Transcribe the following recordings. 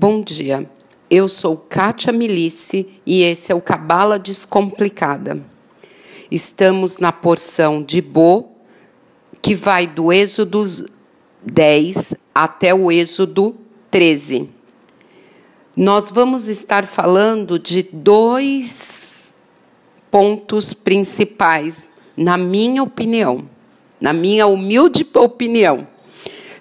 Bom dia, eu sou Kátia Milice e esse é o Cabala Descomplicada. Estamos na porção de Bo, que vai do Êxodo 10 até o Êxodo 13. Nós vamos estar falando de 2 pontos principais, na minha opinião, na minha humilde opinião.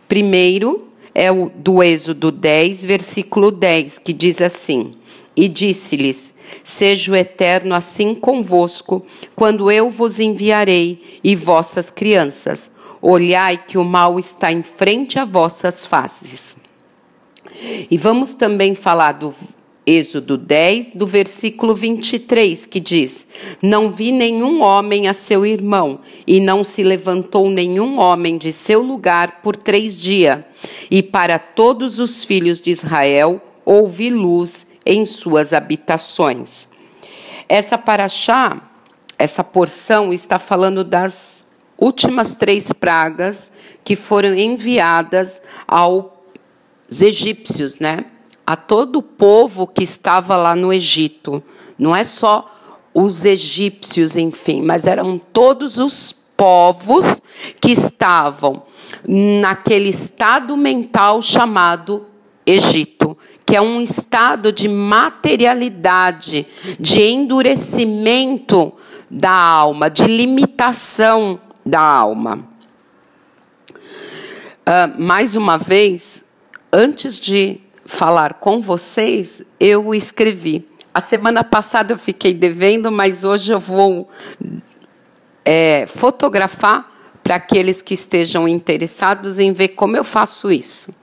Primeiro, é o do Êxodo 10, versículo 10, que diz assim: E disse-lhes, seja o Eterno assim convosco, quando eu vos enviarei, e vossas crianças. Olhai que o mal está em frente a vossas faces. E vamos também falar do Êxodo 10, do versículo 23, que diz: Não vi nenhum homem a seu irmão, e não se levantou nenhum homem de seu lugar por 3 dias. E para todos os filhos de Israel houve luz em suas habitações. Essa paraxá, essa porção, está falando das últimas 3 pragas que foram enviadas aos egípcios, né? A todo o povo que estava lá no Egito. Não é só os egípcios, enfim, mas eram todos os povos que estavam naquele estado mental chamado Egito, que é um estado de materialidade, de endurecimento da alma, de limitação da alma. Mais uma vez, antes de falar com vocês, eu escrevi. A semana passada eu fiquei devendo, mas hoje eu vou fotografar para aqueles que estejam interessados em ver como eu faço isso.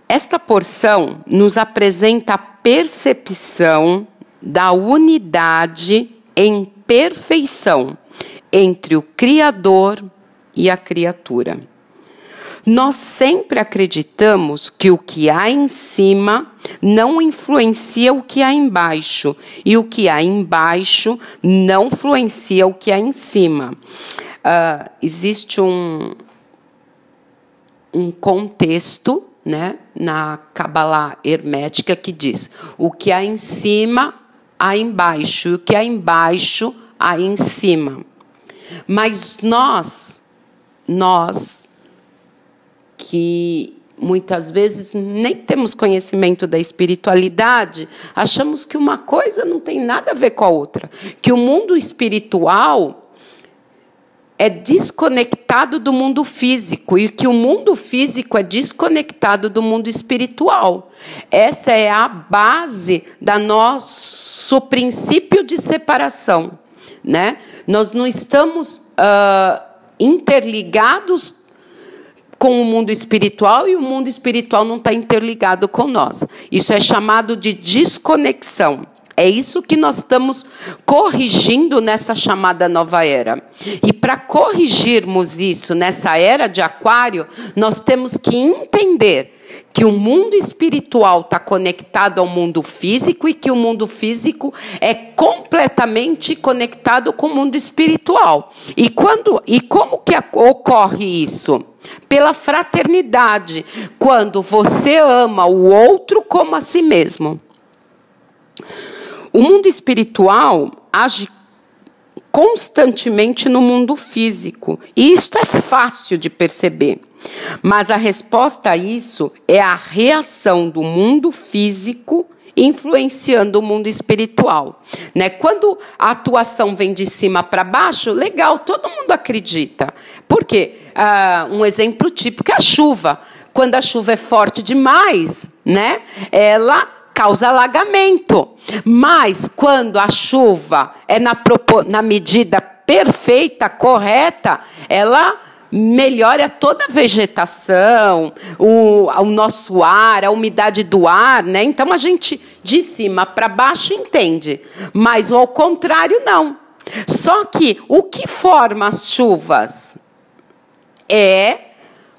Esta porção nos apresenta a percepção da unidade em perfeição entre o Criador e a criatura. Nós sempre acreditamos que o que há em cima não influencia o que há embaixo, e o que há embaixo não influencia o que há em cima. Existe um contexto, né, na Cabala hermética que diz: o que há em cima, há embaixo, e o que há embaixo, há em cima. Mas nós que muitas vezes nem temos conhecimento da espiritualidade, achamos que uma coisa não tem nada a ver com a outra, que o mundo espiritual é desconectado do mundo físico e que o mundo físico é desconectado do mundo espiritual. Essa é a base da nosso princípio de separação, né? Nós não estamos interligados com o mundo espiritual e o mundo espiritual não está interligado com nós. Isso é chamado de desconexão. É isso que nós estamos corrigindo nessa chamada nova era. E para corrigirmos isso nessa era de Aquário, nós temos que entender que o mundo espiritual está conectado ao mundo físico e que o mundo físico é completamente conectado com o mundo espiritual. E como que ocorre isso? Pela fraternidade, quando você ama o outro como a si mesmo. O mundo espiritual age constantemente no mundo físico, e isso é fácil de perceber. Mas a resposta a isso é a reação do mundo físico influenciando o mundo espiritual, né? Quando a atuação vem de cima para baixo, legal, todo mundo acredita. Por quê? Um exemplo típico é a chuva. Quando a chuva é forte demais, né, ela causa alagamento. Mas quando a chuva é na medida perfeita, correta, ela melhora toda a vegetação, o nosso ar, a umidade do ar, né? Então a gente de cima para baixo entende, mas ao contrário não. Só que o que forma as chuvas é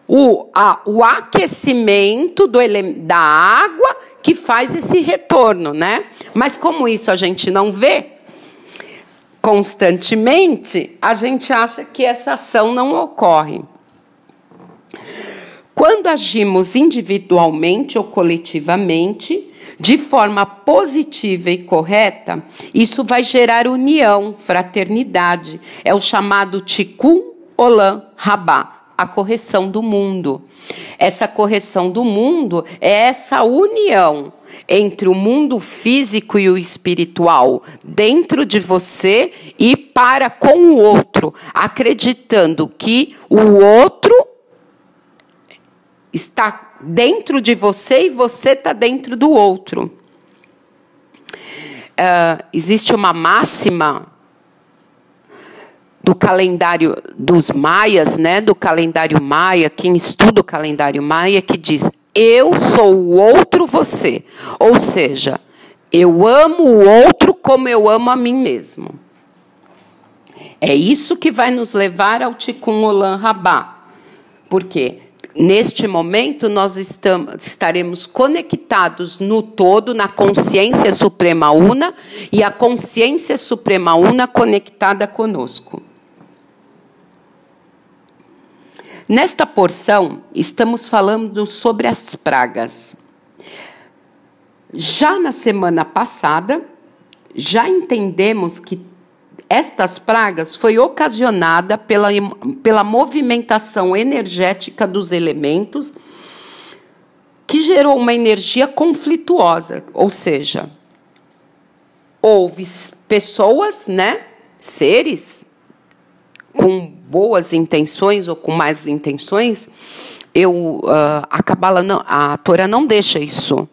o aquecimento da água que faz esse retorno, né? Mas como isso a gente não vê constantemente, a gente acha que essa ação não ocorre. quando agimos individualmente ou coletivamente, de forma positiva e correta, isso vai gerar união, fraternidade. É o chamado Tikkun Olam Rabá, a correção do mundo. Essa correção do mundo é essa união entre o mundo físico e o espiritual, dentro de você e para com o outro, acreditando que o outro está dentro de você e você está dentro do outro. Existe uma máxima do calendário dos maias, né, do calendário maia, quem estuda o calendário maia, que diz: eu sou o outro você. Ou seja, eu amo o outro como eu amo a mim mesmo. É isso que vai nos levar ao Tikkun Olam Rabá. Por quê? Neste momento, nós estaremos conectados no todo, na consciência suprema una, e a consciência suprema una conectada conosco. Nesta porção, estamos falando sobre as pragas. Já na semana passada, já entendemos que estas pragas foi ocasionada pela movimentação energética dos elementos, que gerou uma energia conflituosa, ou seja, houve pessoas, né, seres com boas intenções ou com más intenções. A Torá não deixa isso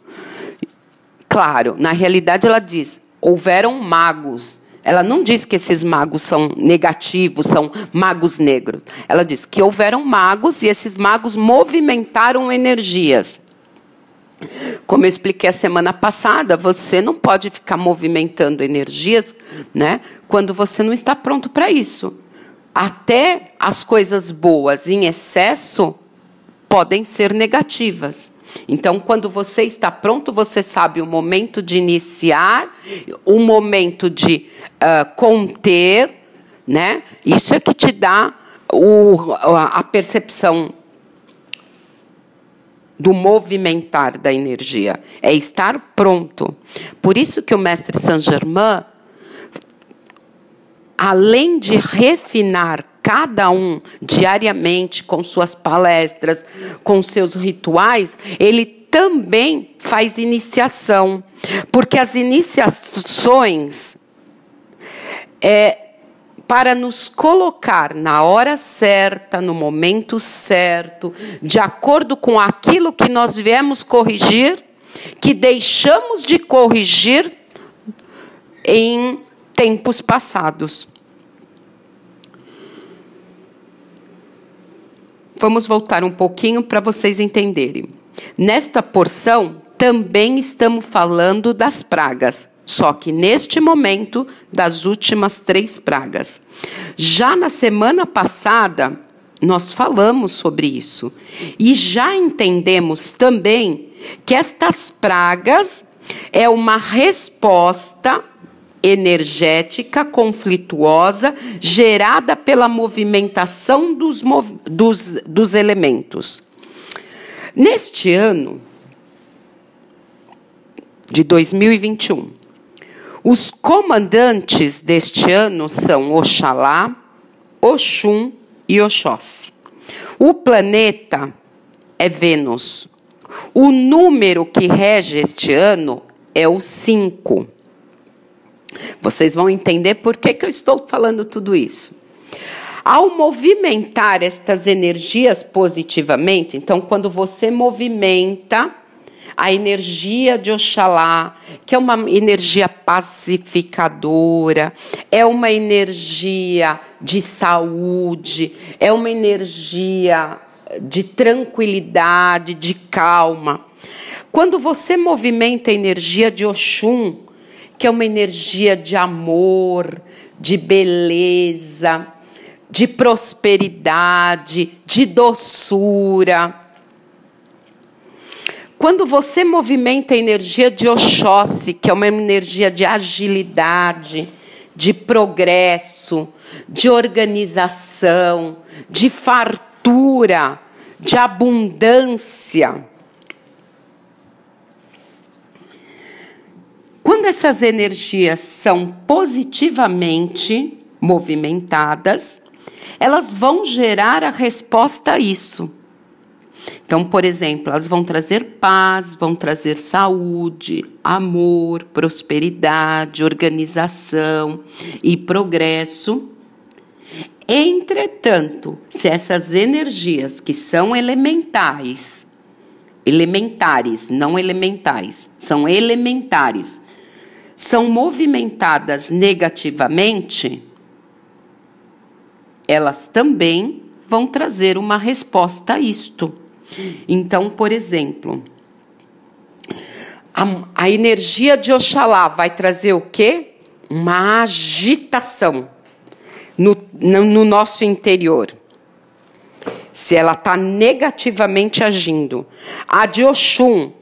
claro. Na realidade, ela diz: houveram magos. Ela não diz que esses magos são negativos, são magos negros. Ela diz que houveram magos e esses magos movimentaram energias. Como eu expliquei a semana passada, você não pode ficar movimentando energias, né, quando você não está pronto para isso. Até as coisas boas em excesso podem ser negativas. Então, quando você está pronto, você sabe o momento de iniciar, o momento de conter, né? Isso é que te dá a percepção do movimentar da energia. É estar pronto. Por isso que o mestre Saint-Germain, além de refinar cada um diariamente com suas palestras, com seus rituais, ele também faz iniciação. Porque as iniciações para nos colocar na hora certa, no momento certo, de acordo com aquilo que nós viemos corrigir, que deixamos de corrigir em tempos passados. Vamos voltar um pouquinho para vocês entenderem. Nesta porção, também estamos falando das pragas, só que neste momento, das últimas 3 pragas. Já na semana passada, nós falamos sobre isso. E já entendemos também que estas pragas é uma resposta energética conflituosa gerada pela movimentação dos elementos. Neste ano de 2021, os comandantes deste ano são Oxalá, Oxum e Oxóssi. O planeta é Vênus. O número que rege este ano é o 5. Vocês vão entender por que eu estou falando tudo isso. Ao movimentar estas energias positivamente, então, quando você movimenta a energia de Oxalá, que é uma energia pacificadora, é uma energia de saúde, é uma energia de tranquilidade, de calma. Quando você movimenta a energia de Oxum, que é uma energia de amor, de beleza, de prosperidade, de doçura. Quando você movimenta a energia de Oxóssi, que é uma energia de agilidade, de progresso, de organização, de fartura, de abundância. Quando essas energias são positivamente movimentadas, elas vão gerar a resposta a isso. Então, por exemplo, elas vão trazer paz, vão trazer saúde, amor, prosperidade, organização e progresso. Entretanto, se essas energias que são elementares, não elementais, são elementares, são movimentadas negativamente, elas também vão trazer uma resposta a isto. Então, por exemplo, a energia de Oxalá vai trazer o quê? Uma agitação no nosso interior. Se ela está negativamente agindo. A de Oxum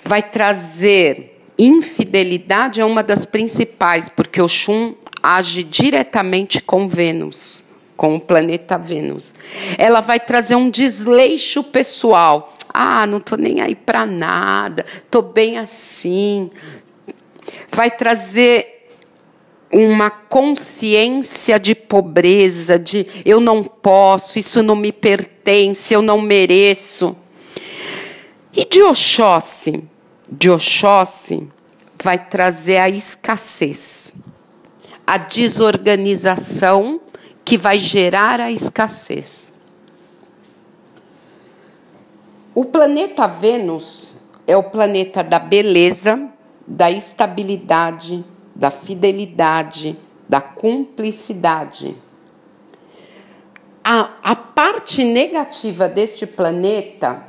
vai trazer infidelidade, é uma das principais, porque Oxum age diretamente com Vênus, com o planeta Vênus. Ela vai trazer um desleixo pessoal. Ah, não estou nem aí para nada, estou bem assim. Vai trazer uma consciência de pobreza, de eu não posso, isso não me pertence, eu não mereço. E de Oxóssi vai trazer a escassez, a desorganização que vai gerar a escassez. O planeta Vênus é o planeta da beleza, da estabilidade, da fidelidade, da cumplicidade. A parte negativa deste planeta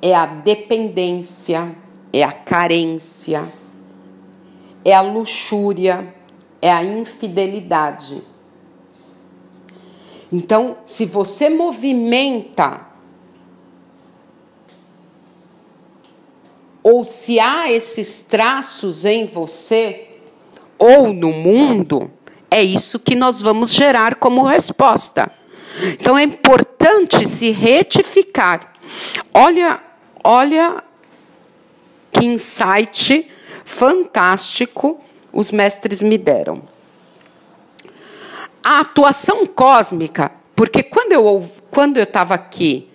é a dependência, é a carência, é a luxúria, é a infidelidade. Então, se você movimenta, ou se há esses traços em você, ou no mundo, é isso que nós vamos gerar como resposta. Então, é importante se retificar. Olha que insight fantástico os mestres me deram. A atuação cósmica, porque quando eu estava aqui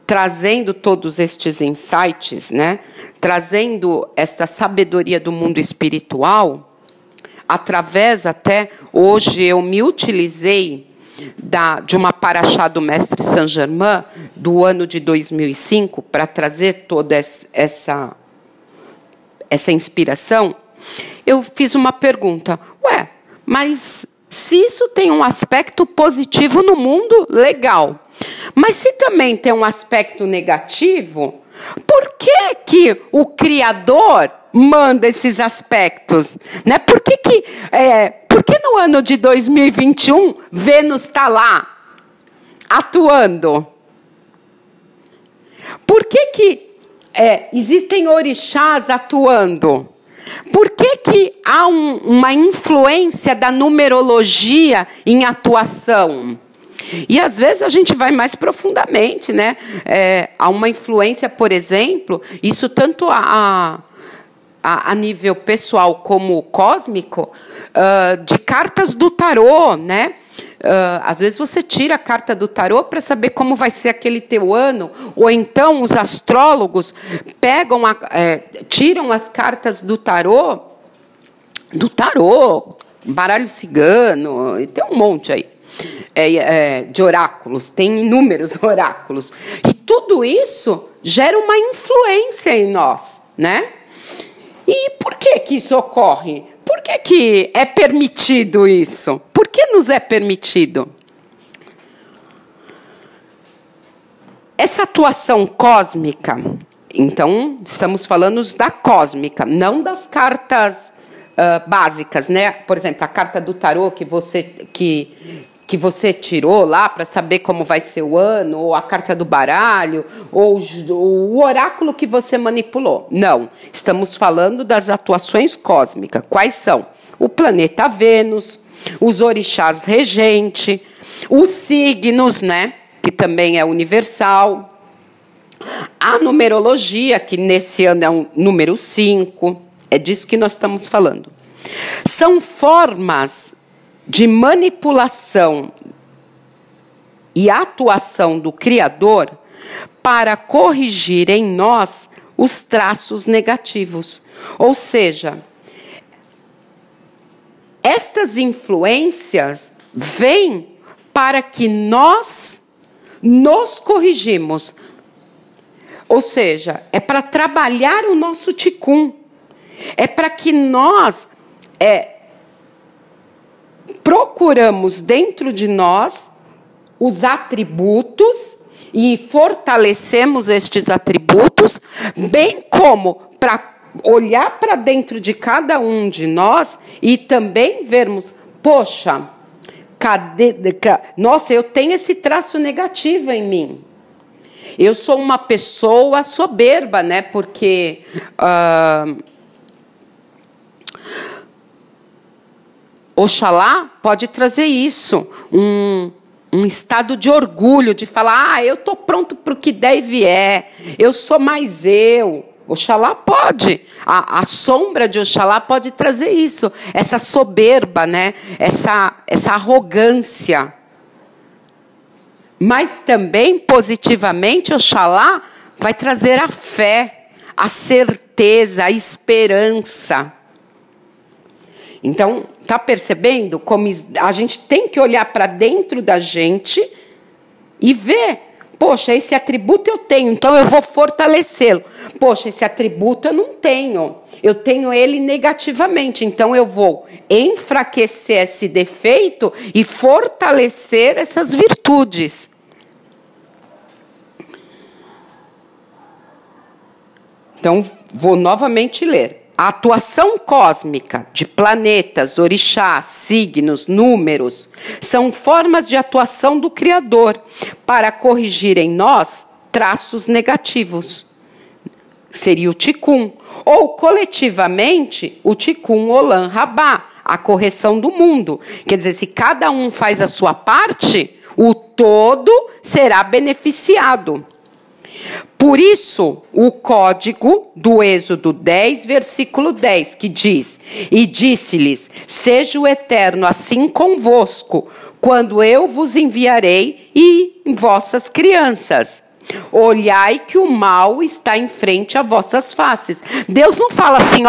trazendo todos estes insights, né, trazendo essa sabedoria do mundo espiritual, através até, hoje eu me utilizei de uma paraxá do mestre Saint Germain, do ano de 2005, para trazer toda essa inspiração. Eu fiz uma pergunta, mas se isso tem um aspecto positivo no mundo, legal. Mas se também tem um aspecto negativo, por que o Criador manda esses aspectos? Né? Por que no ano de 2021 Vênus está lá, atuando? Por que existem orixás atuando? Por que há uma influência da numerologia em atuação? E, às vezes, a gente vai mais profundamente, né? Há uma influência, por exemplo, isso tanto a nível pessoal como cósmico, de cartas do tarô, né? Às vezes você tira a carta do tarô para saber como vai ser aquele teu ano, ou então os astrólogos tiram as cartas do tarô, baralho cigano, tem um monte aí de oráculos, tem inúmeros oráculos, e tudo isso gera uma influência em nós, né? E por que isso ocorre? Por que é permitido isso? Por que nos é permitido? Essa atuação cósmica, então, estamos falando da cósmica, não das cartas básicas, né? Por exemplo, a carta do tarô que você tirou lá para saber como vai ser o ano, ou a carta do baralho, ou o oráculo que você manipulou. Não, estamos falando das atuações cósmicas. Quais são? O planeta Vênus, os orixás regentes, Os signos, né? Que também é universal. A numerologia, que nesse ano é um número 5. É disso que nós estamos falando. São formas de manipulação e atuação do Criador para corrigir em nós os traços negativos. Ou seja, estas influências vêm para que nós nos corrigimos. Ou seja, é para trabalhar o nosso ticum. É para que nós procuramos dentro de nós os atributos e fortalecemos estes atributos, bem como para olhar para dentro de cada um de nós e também vermos, poxa, nossa, eu tenho esse traço negativo em mim. Eu sou uma pessoa soberba, né? Porque Oxalá pode trazer isso, um estado de orgulho, de falar, eu estou pronto para o que der e vier, eu sou mais eu. Oxalá pode, a sombra de Oxalá pode trazer isso, essa soberba, né? essa arrogância. Mas também, positivamente, Oxalá vai trazer a fé, a certeza, a esperança. Então, está percebendo como a gente tem que olhar para dentro da gente e ver, poxa, esse atributo eu tenho, então eu vou fortalecê-lo. Poxa, esse atributo eu não tenho, eu tenho ele negativamente, então eu vou enfraquecer esse defeito e fortalecer essas virtudes. Então, vou novamente ler. A atuação cósmica de planetas, orixás, signos, números, são formas de atuação do Criador para corrigir em nós traços negativos. Seria o Ticum. Ou, coletivamente, o Ticum Olam Rabá, a correção do mundo. Quer dizer, se cada um faz a sua parte, o todo será beneficiado. Por isso, o código do Êxodo 10, versículo 10, que diz: E disse-lhes, seja o Eterno assim convosco, quando eu vos enviarei e vossas crianças. Olhai que o mal está em frente a vossas faces. Deus não fala assim,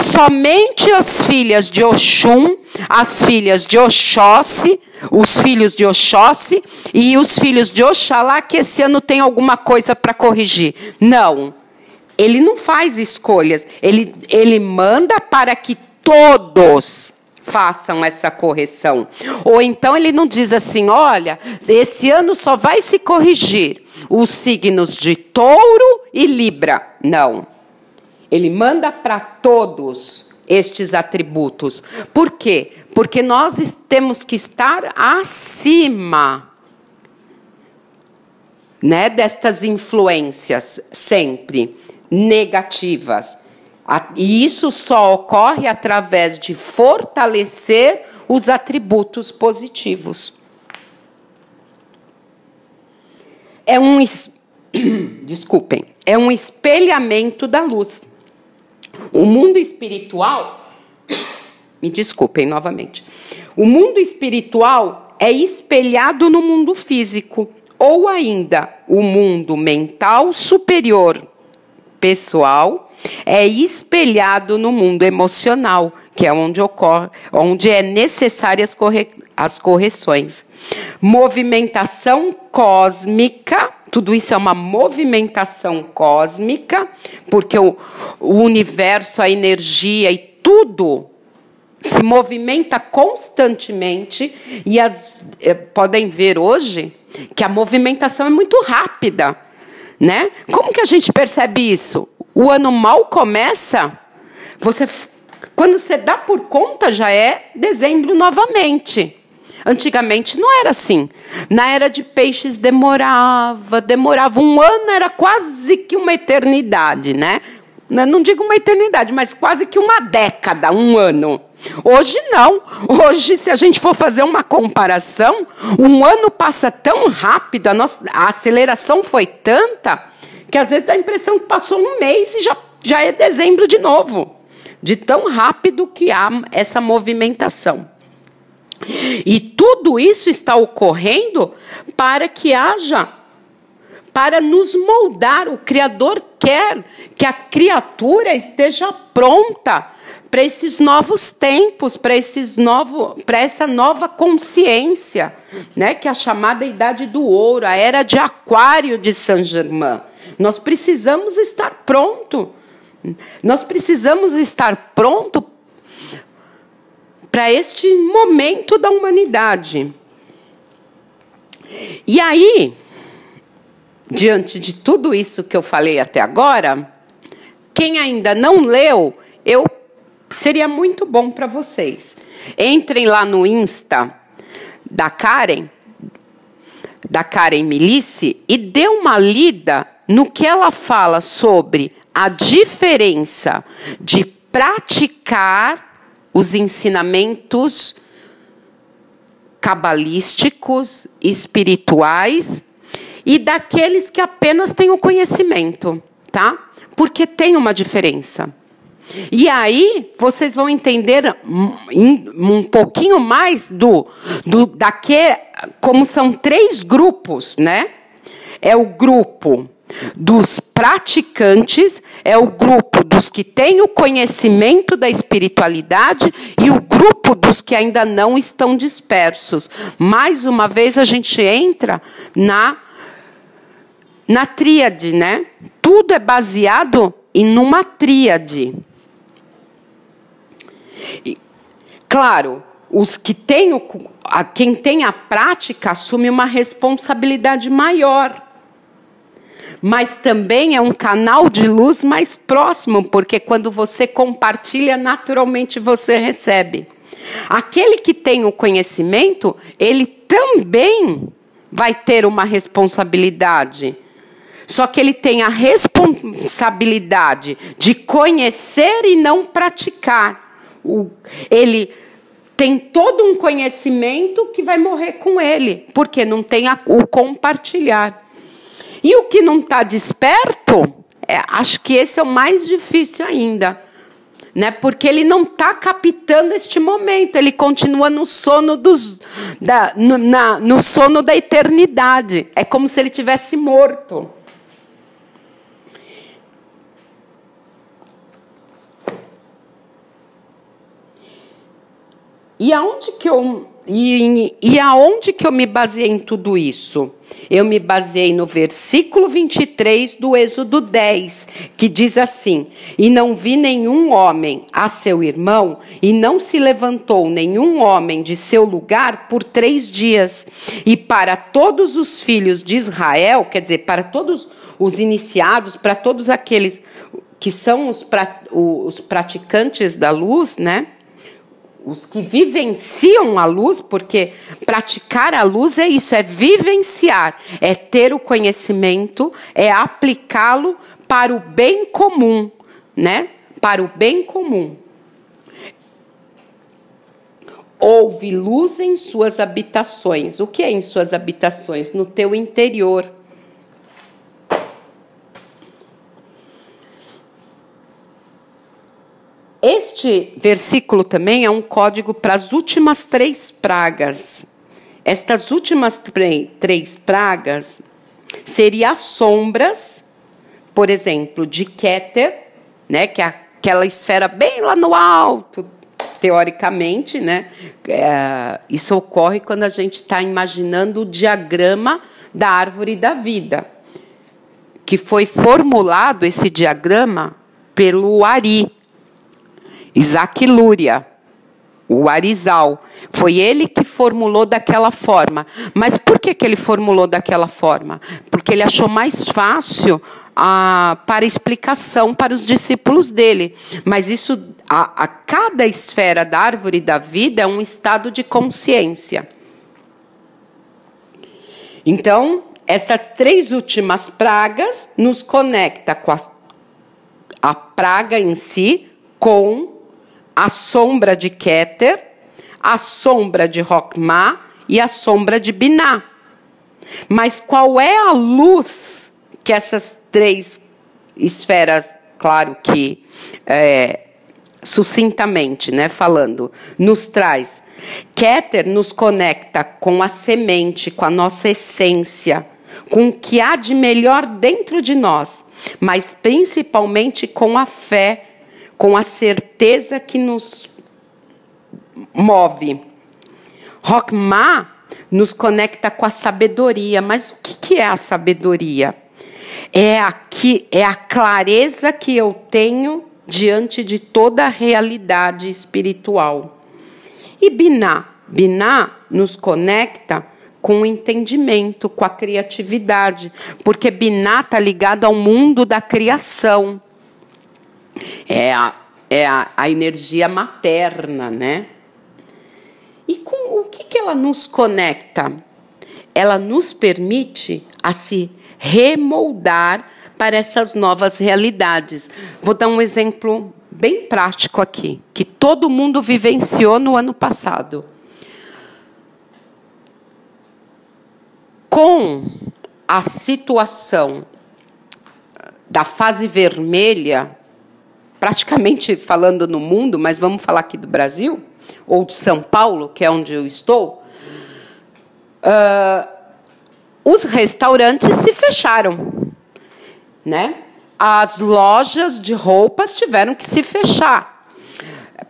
somente as filhas de Oxum, as filhas de Oxóssi, os filhos de Oxóssi e os filhos de Oxalá, que esse ano tem alguma coisa para corrigir. Não, ele não faz escolhas, ele manda para que todos façam essa correção. Ou então ele não diz assim, olha, esse ano só vai se corrigir os signos de Touro e Libra. Não. Ele manda para todos estes atributos. Por quê? Porque nós temos que estar acima, né, destas influências sempre negativas. E isso só ocorre através de fortalecer os atributos positivos. É um espelhamento da luz. O mundo espiritual, me desculpem novamente, o mundo espiritual é espelhado no mundo físico, ou ainda o mundo mental superior, pessoal, é espelhado no mundo emocional, que é onde é necessárias as correções. Movimentação cósmica, tudo isso é uma movimentação cósmica, porque o universo, a energia e tudo se movimenta constantemente, e podem ver hoje que a movimentação é muito rápida, né? Como que a gente percebe isso? O ano mal começa, quando você dá por conta, já é dezembro novamente. Antigamente não era assim. Na era de peixes demorava. Um ano era quase que uma eternidade, né? não digo uma eternidade, mas quase que uma década, um ano. Hoje não. Hoje, se a gente for fazer uma comparação, um ano passa tão rápido, a aceleração foi tanta, que às vezes dá a impressão que passou um mês e já é dezembro de novo. De tão rápido que há essa movimentação. E tudo isso está ocorrendo para que haja, para nos moldar. O Criador quer que a criatura esteja pronta para esses novos tempos, para essa nova consciência, né, que é a chamada Idade do Ouro, a Era de Aquário de Saint-Germain. Nós precisamos estar pronto. Nós precisamos estar pronto para este momento da humanidade. E aí, diante de tudo isso que eu falei até agora, quem ainda não leu, seria muito bom para vocês. Entrem lá no Insta da Karen Milice, e dê uma lida no que ela fala sobre a diferença de praticar os ensinamentos cabalísticos, espirituais, e daqueles que apenas têm o conhecimento, tá? Porque tem uma diferença. E aí, vocês vão entender um pouquinho mais como são 3 grupos, né? É o grupo dos praticantes, é o grupo dos que têm o conhecimento da espiritualidade e o grupo dos que ainda não estão dispersos. Mais uma vez, a gente entra na tríade, né? Tudo é baseado em uma tríade. E, claro, quem tem a prática assume uma responsabilidade maior. Mas também é um canal de luz mais próximo, porque quando você compartilha, naturalmente você recebe. Aquele que tem o conhecimento, ele também vai ter uma responsabilidade. Só que ele tem a responsabilidade de conhecer e não praticar. Ele tem todo um conhecimento que vai morrer com ele, porque não tem o compartilhar. E o que não está desperto, acho que esse é o mais difícil ainda, né? Porque ele não está captando este momento, ele continua no sono no sono da eternidade. É como se ele tivesse morto. E aonde que eu me baseei em tudo isso? Eu me baseei no versículo 23 do Êxodo 10, que diz assim: E não vi nenhum homem a seu irmão, e não se levantou nenhum homem de seu lugar por 3 dias. E para todos os filhos de Israel, quer dizer, para todos os iniciados, para todos aqueles que são os praticantes da luz, né? Os que vivenciam a luz, porque praticar a luz é isso, é vivenciar, é ter o conhecimento, é aplicá-lo para o bem comum, né? Para o bem comum. Houve luz em suas habitações. O que é em suas habitações? No teu interior. Este versículo também é um código para as últimas 3 pragas. Estas últimas 3 pragas seriam as sombras, por exemplo, de Keter, né, que é aquela esfera bem lá no alto, teoricamente, né? Isso ocorre quando a gente está imaginando o diagrama da árvore da vida, que foi formulado esse diagrama pelo Ari. Isaac Luria, o Arizal. Foi ele que formulou daquela forma. Mas por que ele formulou daquela forma? Porque ele achou mais fácil para explicação para os discípulos dele. Mas isso, a cada esfera da árvore da vida é um estado de consciência. Então, essas 3 últimas pragas nos conectam com a praga em si, com a sombra de Keter, a sombra de Rokhmah e a sombra de Binah. Mas qual é a luz que essas três esferas, claro que sucintamente, né, falando, nos traz? Keter nos conecta com a semente, com a nossa essência, com o que há de melhor dentro de nós, mas principalmente com a fé, com a certeza que nos move. Rokhmah nos conecta com a sabedoria. Mas o que é a sabedoria? É a clareza que eu tenho diante de toda a realidade espiritual. E Binah? Binah nos conecta com o entendimento, com a criatividade, porque Binah está ligado ao mundo da criação. É a energia materna, né? E com o que ela nos conecta? Ela nos permite a se remoldar para essas novas realidades. Vou dar um exemplo bem prático aqui, que todo mundo vivenciou no ano passado. Com a situação da fase vermelha, praticamente falando no mundo, mas vamos falar aqui do Brasil, ou de São Paulo, que é onde eu estou, os restaurantes se fecharam, né? As lojas de roupas tiveram que se fechar.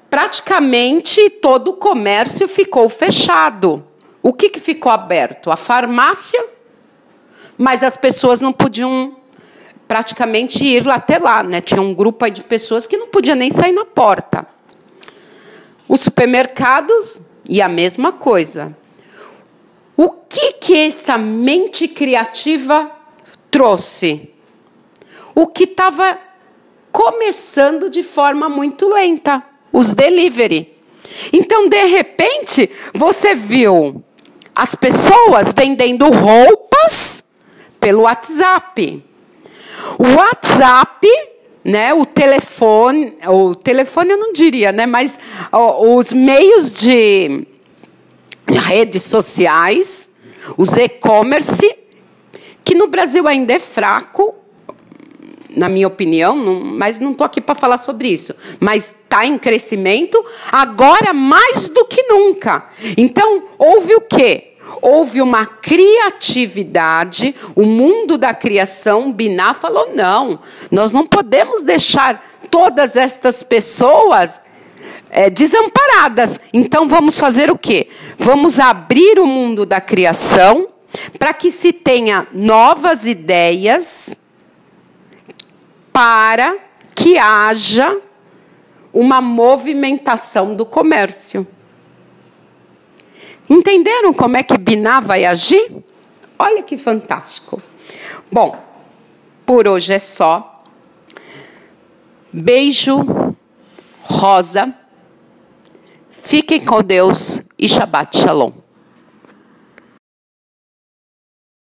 Praticamente todo o comércio ficou fechado. O que ficou aberto? A farmácia, mas as pessoas não podiam praticamente ir até lá, né? Tinha um grupo aí de pessoas que não podia nem sair na porta. Os supermercados, e a mesma coisa. O que essa mente criativa trouxe? O que estava começando de forma muito lenta, os delivery. Então, de repente, você viu as pessoas vendendo roupas pelo WhatsApp. O WhatsApp, né, o telefone eu não diria, né, mas os meios de redes sociais, os e-commerce, que no Brasil ainda é fraco, na minha opinião, mas não estou aqui para falar sobre isso. Mas está em crescimento, agora mais do que nunca. Então, houve o quê? Houve uma criatividade, o mundo da criação. Binah falou, não, nós não podemos deixar todas estas pessoas desamparadas. Então, vamos fazer o quê? Vamos abrir o mundo da criação para que se tenha novas ideias, para que haja uma movimentação do comércio. Entenderam como é que Binah vai agir? Olha que fantástico. Bom, por hoje é só. Beijo, rosa. Fiquem com Deus e Shabbat Shalom.